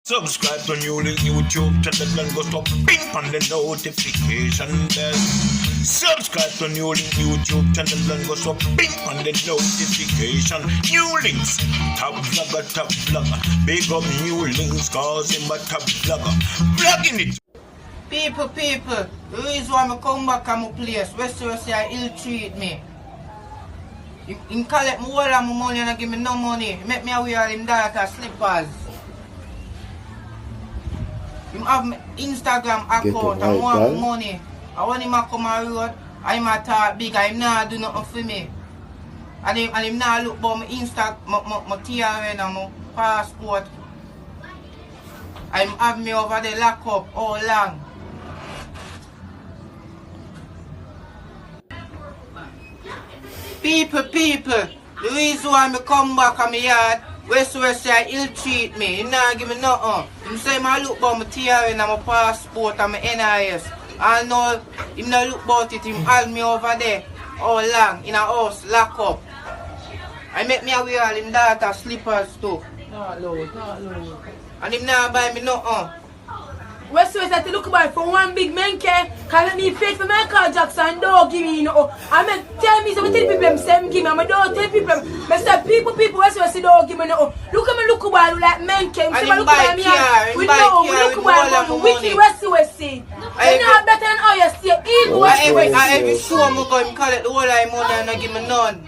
Subscribe to new link YouTube channel and go to ping on the notification bell. Subscribe to new link YouTube channel and go to ping on the notification. New links, top vlogger. Big up new links cause him a top vlogger. Vlogging it. People, the reason why I come back to my place, Western say ill treat me. He collect me all of my money and give me no money. He make me wear all him daughter slippers. He have my Instagram account and want money. I want him to come on road, I'm a talk big, I'm not do nothing for me. And him not look about my my TRN and my passport. I'm have me over the lock up all long. People, the reason why I come back on my yard, West say he'll treat me, he not give me nothing. He say I look about my TRN and my passport and my NIS. I know him not look about it, him hold me over there all long in a house, lock up. I make me wear all him daughter slippers too. Not loud. And him not buy me nothing. West said to look about for one big man care, cause me faith for Michael Jackson don't give me no. I mean tell me so tell people them same give me, I don't tell people I say people West say don't give me no. Look at me look about like men can say look at me we know we look about wicked West say. I know better than how you say evil West. I every show me go him collect the whole of money and not give me none.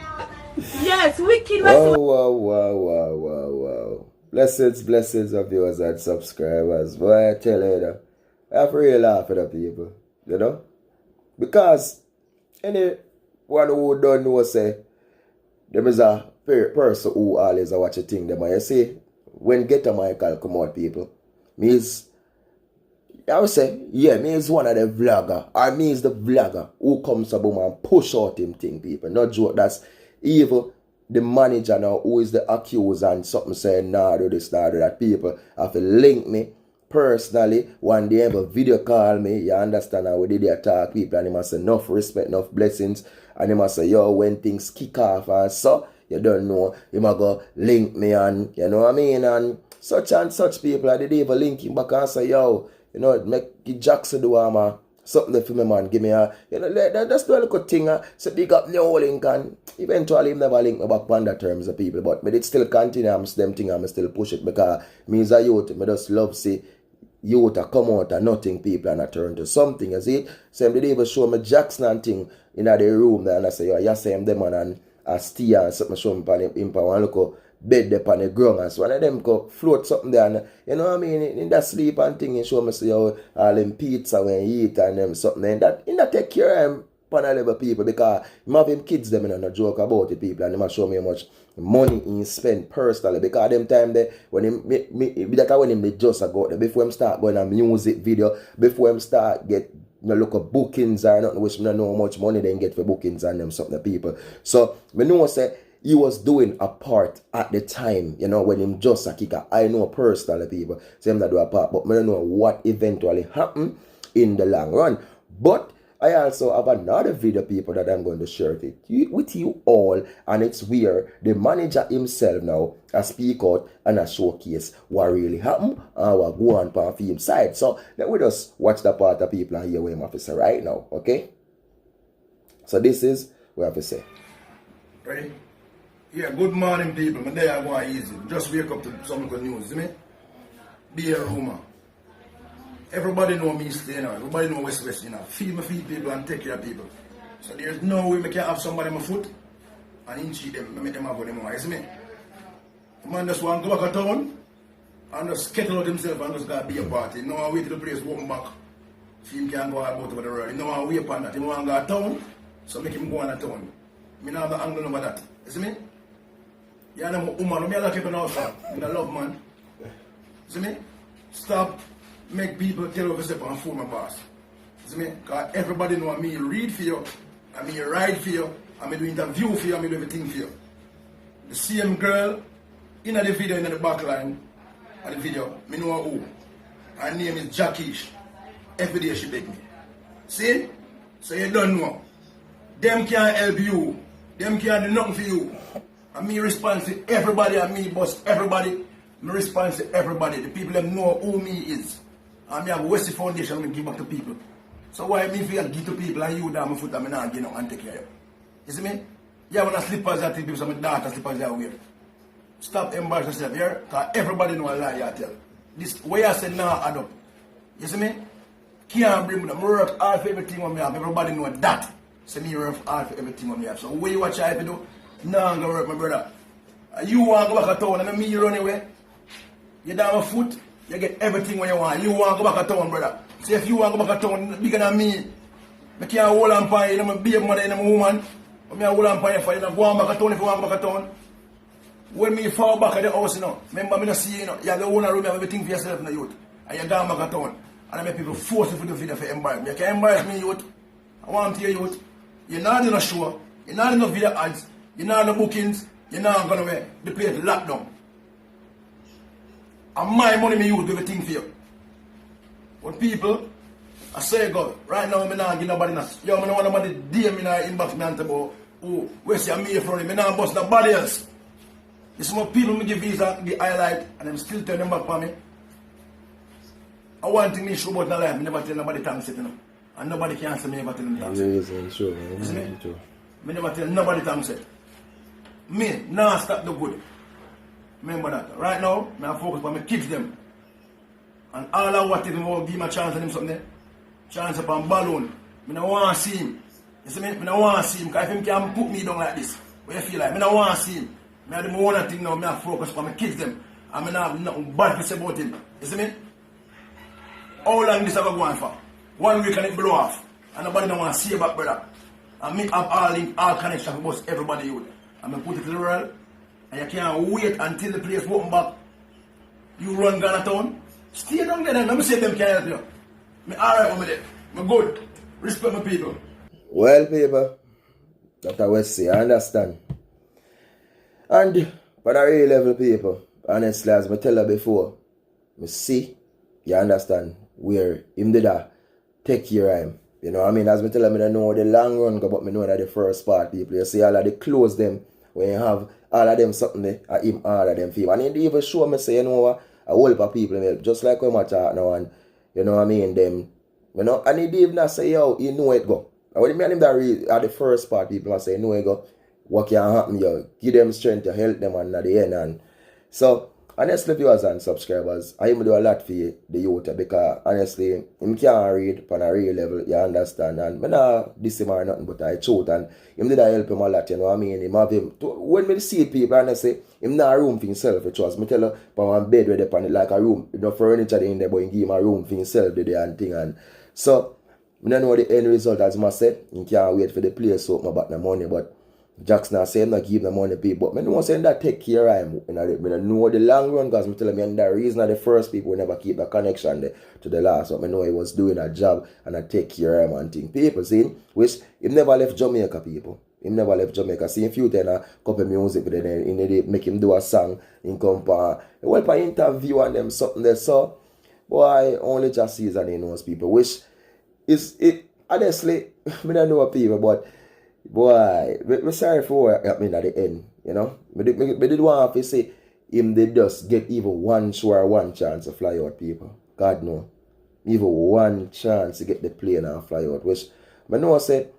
Yes, wicked West. Wow. Blessings of viewers and subscribers. Boy, I tell you that. I have to really laugh at the people, you know? Because anyone who don't know say, there is a person who always watch a thing them. And you see, when GHETT0 Michael come out, people, me is one of the vlogger, or me is the vlogger who comes up and push out him thing, people. Not joke, that's evil. The manager now who is the accuser and something saying nah do this, nah do that. People have to link me personally. One day have a video call me, you understand how we did the attack people, and he must say enough respect, enough blessings, and he must say yo when things kick off and so you don't know, you must go link me and you know what I mean, and such people I did even link him back and say yo, you know, make Jackson do something for me man, give me a, you know, that's the little thing, so big up no link, and eventually him never link me back on the terms of people, but it still continue, I'm still push it, because me as a youth, me just love see youth come out and nothing people and I turn to something, you see, so they even show me Jackson and thing in the room there, and I say, yo, you say him them man, and I steer and something show me him one look bed up on the ground, and so one of them go float something there, and you know what I mean, in that sleep and thing, and show me say how all them pizza when he eat and them something, and that take care of him pan a level people, because him have him kids them and no joke about it people, and he must show me how much money he spend personally, because them time there when him just go there, before him start going on music video, before him start get look at bookings or nothing, which me don't know how much money they get for bookings and them something people. So me know say he was doing a part at the time, you know, when him just a kicker. I know personally people, say him that do a part, but I don't know what eventually happened in the long run. But I also have another video, people, that I'm going to share with you all, and it's where the manager himself now has speak out and a showcase what really happened and what go on for him side. So let me just watch the part of people and hear what him have to say right now, okay? So this is what I have to say. Ready? Yeah, good morning people. My day I go easy. Just wake up to some good news, see me? Be a rumor. Everybody know me stay now. Everybody know West, you know. Feed people and take care of people. So there's no way I can have somebody on my foot and in cheat them, make them have what they want, you see me? The man just want to go back to town and just kettle out himself and just go be a party. No one wait till the place walk back. So him can go about over the road. No one wait upon that. He want to go to town, so make him go on a town. Me not have the angle over that. You see me? You know, woman, I like keep an house. I love man. See me? Stop make people tell you step and fool my boss. See me? Because everybody know me read for you, and me ride for you, and me do interview for you, and me do everything for you. The same girl in the video in the back line of the video, me know who. Her name is Jackish. Every day she beg me. See? So you don't know. Them can't help you. Them can't do nothing for you. And me respond to everybody and me bust everybody I respond to everybody. The people them know who me is. And me have Westy Foundation I give back to people. So why me feel give to people and you down my foot and me not get up and take care of you? You see me? Yeah, when I slippers I think people say my daughter slippers I wear. Stop embarrassing yourself here, because everybody know a lie you tell. This way I say now add up. You see me? Can't bring me up. I work hard for everything what me have. Everybody know that. So me work hard for everything what me have. So what you watch I do? Now I'm gonna work, my brother. You want to go back to town and me you run away. You down my foot, you get everything what you want. You want to go back to town, brother. So if you want to go back to town bigger than me, I can't hold on for you, I'm a baby mother and I'm a woman. I hold on for you for you. Go on back to town if you want to go back to town. When me fall back at the house, you know, remember me not see you know, you have the owner room, you have everything for yourself in the youth. And you gone back at town. And I make people force you for the video for embarrass me. You can't embarrass me, youth. I want to hear youth. You're not in a show, you're not in no video ads, you're not in the bookings, you're not going to wear the place locked down. And my money me use do everything for you. But people, I say God, right now I'm not give nobody else. Yo, I don't want nobody DM me in inbox me and about, oh, where's your me from him? I'm not bust nobody else. This is what people me give visa, the highlight, and I'm still turning back for me. I want to me show about my life, I never tell nobody thanks it, you know. And nobody can answer me never tell them thanks it. Sure, you see me? I never tell nobody thanks it. Me, now stop the good. Remember that. Right now, I focus on my kids them. And all I want is to give him a chance on him something. Chance upon balloon. I don't want to see him. You see me? I don't want to see him. Because if he can put me down like this, what you feel like? I don't want to see him. I do one thing now, I focus on my kids them. And I don't have nothing bad to say about him. You see me? How long this ever go on for? 1 week and it blow off. And nobody don't want to see you back, brother. And me have all link, all connection with everybody youth. I'm going to put it to the world. And you can't wait until the place open back. You run Ghana town. Stay down there and let me see them can help you. Me alright with it. Me good. Respect my people. Well, people, that's what we say. I understand. And for the real level people, honestly, as I tell you before, me see, you understand, where him did that take care of him. You know what I mean? As I tell you, I don't know the long run go, but I know that the first part people, you see all of the close them, when you have all of them something there, and him all of them people. And he even show me say, you know what, a whole heap of people help, just like when I talk now, and you know what I mean, them, you know, and he did not say, yo, you know it go. And when he mean him that read at the first part, people I say, you know it go. What can happen, yo? Give them strength to help them and at the end. And so, honestly, viewers and subscribers, I even do a lot for you, the youth, because honestly, him can't read on a real level, you understand. And I not diss him or nothing, but I truth. And him did I help him a lot, you know what I mean? Him have him, when me see people, and I say, him not a room for himself, for trust. Me tell you, but one bed where they pan it like a room, you know, furniture in there, but he give him a room for himself, there and thing. And so, I don't know the end result, as I said, he can't wait for the place to open about the money, but Jackson say I'm not giving the money people, but I don't say that take care of him. I know the long run because I tell him and the reason that the first people never keep the connection there to the last. So I know he was doing a job and I take care of him and things. People see, which he never left Jamaica people. He never left Jamaica. See a few times a couple music with them and they make him do a song in company. Well for interview and them something there. So boy only just season he knows people. Which is it honestly I don't know people but boy, I'm sorry for what happened at the end, you know. I did want to say him they just get even one show or one chance to fly out people. God no. Even one chance to get the plane and fly out. Which I know I said,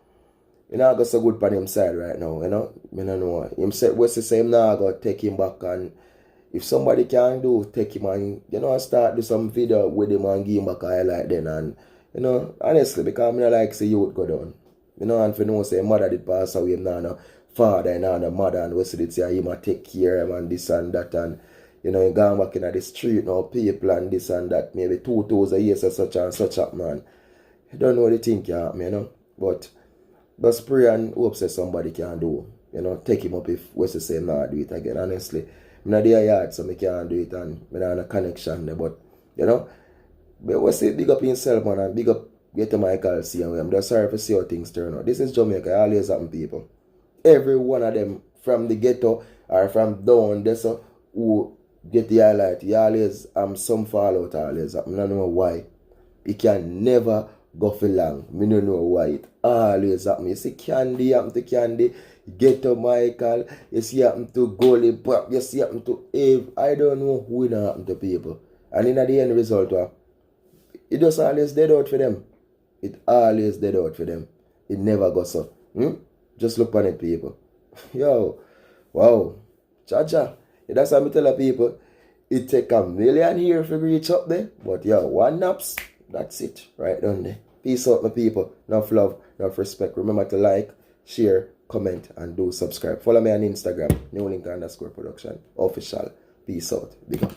you know, I got so good on him side right now, you know. I don't know. Him said what's the same now I got take him back and if somebody can do take him and you know start do some video with him and give him back a highlight then and you know, honestly because I like see youth go down. You know, and for no say mother did pass away, him now no father and now no mother and we see it say him a take care of him and this and that and you know he gone back in the street now people and this and that maybe 2,000 years or such and such up man. You don't know what you think can happen, you know. But just pray and hope say somebody can do. You know, take him up if we say nah do it again. Honestly, I'm not there yard so I can't do it and I don't have a connection there, but you know, but we say big up himself man and big up get to Michael see and I'm just sorry for see how things turn out. This is Jamaica, always happen people. Every one of them from the ghetto or from down there so who get the highlight, he always some fallout always happen. I don't know why. It can never go for long. Me no know why it always happen. You see Candy happen to Candy, GHETT0 Michael, you see happen to Goalie Pop, you see happen to Ave. I don't know who it happen to people. And in the end result, it just always dead out for them. It always dead out for them. It never goes up. Just look on it, people. Yo, wow. Cha-cha. That's how I tell the people. It take a million years to reach up there. But yo, one naps, that's it. Right down there. Peace out, my people. Enough love, enough respect. Remember to like, share, comment, and do subscribe. Follow me on Instagram. Newlink_production official. Peace out. Big up.